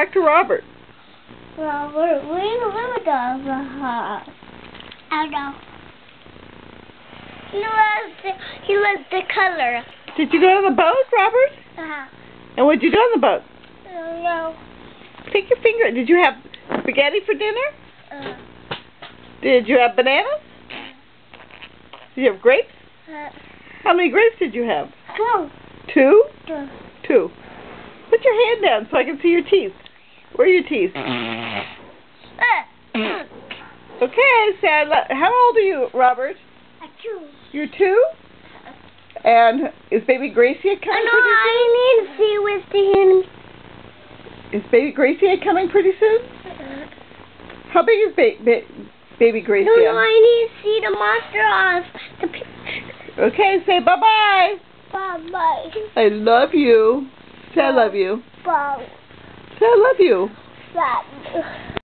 Talk to Robert. Robert, we live at the house. I know. He loves the color. Did you go on the boat, Robert? And what did you do on the boat? No. Take your finger. Did you have spaghetti for dinner? Did you have bananas? Did you have grapes? How many grapes did you have? 2. 2? 2. 2. Put your hand down so I can see your teeth. Where are your teeth? Okay, say how old are you, Robert? 2. You're 2? And is baby Gracie coming No, pretty soon? I need to see with him. Is baby Gracie coming pretty soon? How big is baby Gracie? No, I need to see the monster off the picture. Okay, say bye-bye. Bye-bye. I love you. Say I love you. Bye. Say I love you. Bye.